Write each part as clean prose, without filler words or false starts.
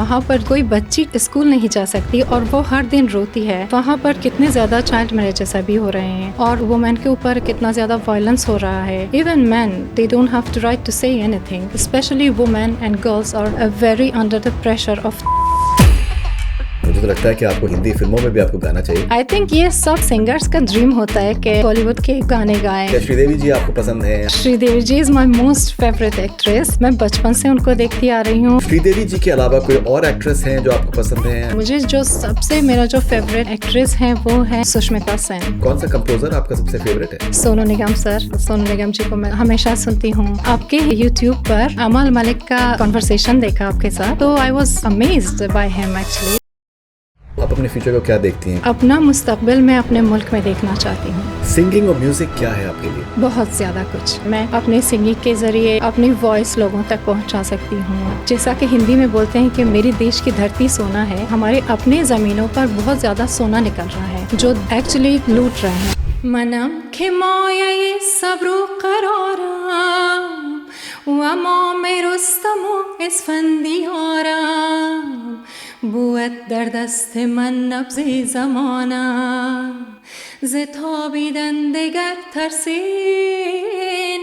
वहाँ पर कोई बच्ची स्कूल नहीं जा सकती और वो हर दिन रोती है। वहाँ पर कितने ज़्यादा चाइल्ड मैरिजेस अभी हो रहे हैं और वुमेन के ऊपर कितना ज़्यादा वायलेंस हो रहा है। Even man, they don't have to right to say anything, specially women and girls are very under the pressure of. मुझे तो लगता है कि आपको हिंदी फिल्मों में भी आपको गाना चाहिए। आई थिंक ये सब सिंगर्स का ड्रीम होता है कि बॉलीवुड के गाने गाएं। क्या श्रीदेवी जी आपको पसंद है? Sridevi ji is my most favourite actress. मैं बचपन से उनको देखती आ रही हूँ। श्रीदेवी जी के अलावा कोई और एक्ट्रेस हैं जो आपको पसंद है? मुझे जो सबसे मेरा जो फेवरेट एक्ट्रेस है वो है सुष्मिता सेन। कौन सा कंपोजर आपका सबसे फेवरेट है? सोनू निगम सर। सोनू निगम जी को मैं हमेशा सुनती हूँ। आपके यूट्यूब पर अमल मलिक का कॉन्वर्सेशन देखा आपके साथ, तो I was amazed by him actually. आप अपने फ्यूचर को क्या देखती हैं? अपना मुस्तकबिल मैं अपने मुल्क में देखना चाहती हूँ। सिंगिंग और म्यूजिक क्या है आपके लिए? बहुत ज़्यादा कुछ। मैं अपने सिंगिंग के ज़रिए अपनी वॉइस लोगों तक पहुँचा सकती हूँ। जैसा कि हिंदी में बोलते हैं कि मेरी देश की धरती सोना है, हमारे अपने ज़मीनों पर बहुत ज़्यादा सोना निकल रहा है जो एक्चुअली लूट रहे हैं। मनम खिमाये सब्रो कराराम वमा मेरुस्तमो इसफंदियाराम बुअत दर दस्त मन नब्ज़े ज़माना ज़िताबिदन दिगर थरसे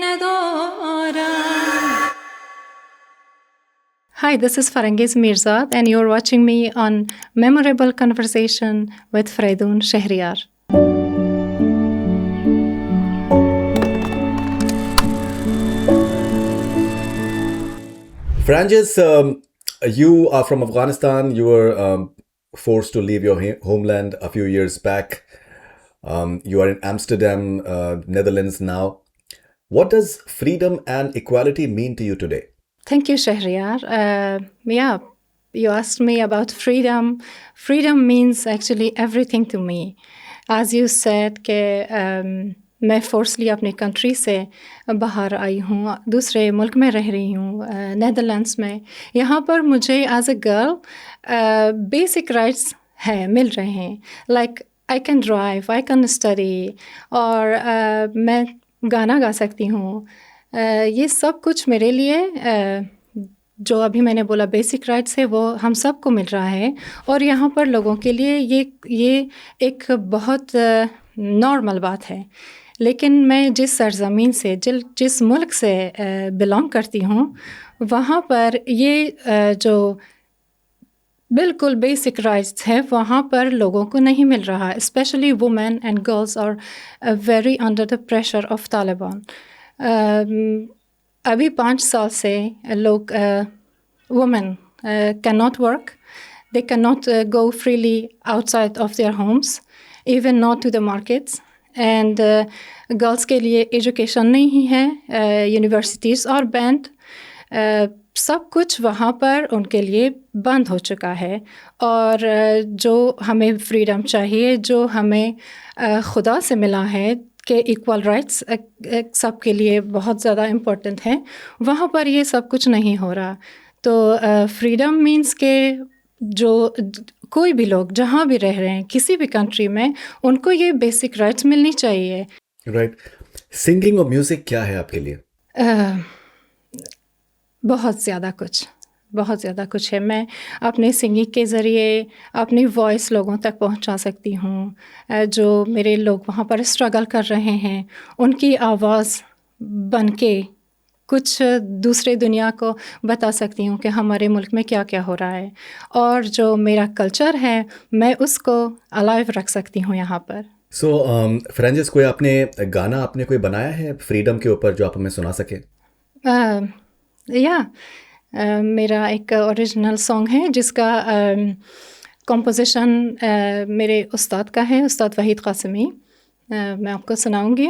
नदारा। Hi, this is Farangiz Mirzad and you're watching me on Memorable Conversation with Freidoon Shehryar. Farangiz, you are from Afghanistan. You were forced to leave your homeland a few years back. You are in Amsterdam, Netherlands now. What does freedom and equality mean to you today? Thank you, Shehryar. Yeah, you asked me about freedom. Freedom means actually everything to me. As you said कि मैं फोर्सली अपनी country से बाहर आई हूँ, दूसरे मुल्क में रह रही हूँ, नेदरलैंड्स में। यहाँ पर मुझे as a girl basic rights है मिल रहे हैं, like I can drive, I can study, और मैं गाना गा सकती हूँ। ये सब कुछ मेरे लिए जो अभी मैंने बोला बेसिक राइट्स है वो हम सबको मिल रहा है, और यहाँ पर लोगों के लिए ये एक बहुत नॉर्मल बात है। लेकिन मैं जिस सरज़मीन से जिस मुल्क से बिलोंग करती हूँ, वहाँ पर ये जो बिल्कुल बेसिक राइट्स है वहाँ पर लोगों को नहीं मिल रहा। Specially women and girls are very under the pressure of Taliban. अभी 5 साल से लोग women can not work, they can not go freely outside of their homes, even not to the markets, and girls के लिए education नहीं है, universities और band, सब कुछ वहाँ पर उनके लिए बंद हो चुका है। और जो हमें फ्रीडम चाहिए, जो हमें खुदा से मिला है कि इक्वल राइट्स सब के लिए बहुत ज़्यादा इम्पोर्टेंट है, वहाँ पर ये सब कुछ नहीं हो रहा। तो फ्रीडम मीन्स के जो कोई भी लोग जहाँ भी रह रहे हैं किसी भी कंट्री में, उनको ये बेसिक राइट्स मिलनी चाहिए। राइट। सिंगिंग और म्यूज़िक क्या है आपके लिए? बहुत ज़्यादा कुछ है। मैं अपने सिंगिंग के ज़रिए अपनी वॉइस लोगों तक पहुंचा सकती हूँ। जो मेरे लोग वहाँ पर स्ट्रगल कर रहे हैं, उनकी आवाज़ बन के कुछ दूसरे दुनिया को बता सकती हूँ कि हमारे मुल्क में क्या क्या हो रहा है, और जो मेरा कल्चर है मैं उसको अलाइव रख सकती हूँ यहाँ पर। सो फ्रेंजिस, कोई आपने गाना आपने कोई बनाया है फ्रीडम के ऊपर जो आप हमें सुना सके? मेरा एक ओरिजिनल सॉन्ग है जिसका कंपोजिशन मेरे उस्ताद का है, उस्ताद वहीद कासिमी। मैं आपको सुनाऊंगी।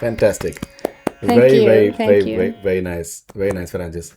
Fantastic. Thank Very, you, very, thank very, you. very, very nice. Very nice, Francis.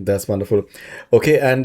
That's wonderful. Okay, and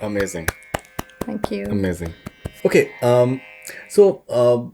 Amazing. Thank you. Amazing. Okay. So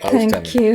Thank you.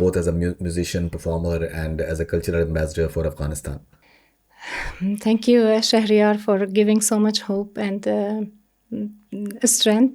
both as a musician, performer, and as a cultural ambassador for Afghanistan. Thank you, Shahriyar, for giving so much hope and strength.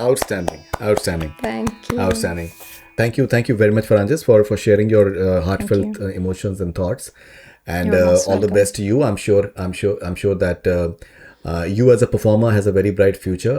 Outstanding. Thank you. Outstanding. Thank you very much, Francis, for sharing your heartfelt emotions and thoughts. And You're most all the welcome. best to you. I'm sure that you as a performer has a very bright future.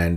And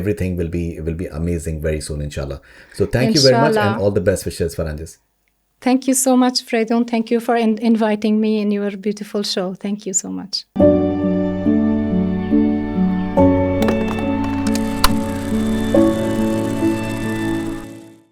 everything will be amazing very soon, inshallah. So thank you very much, and Inshallah. all the best wishes, Francis. Thank you so much, Freydon. Thank you for inviting me in your beautiful show. Thank you so much.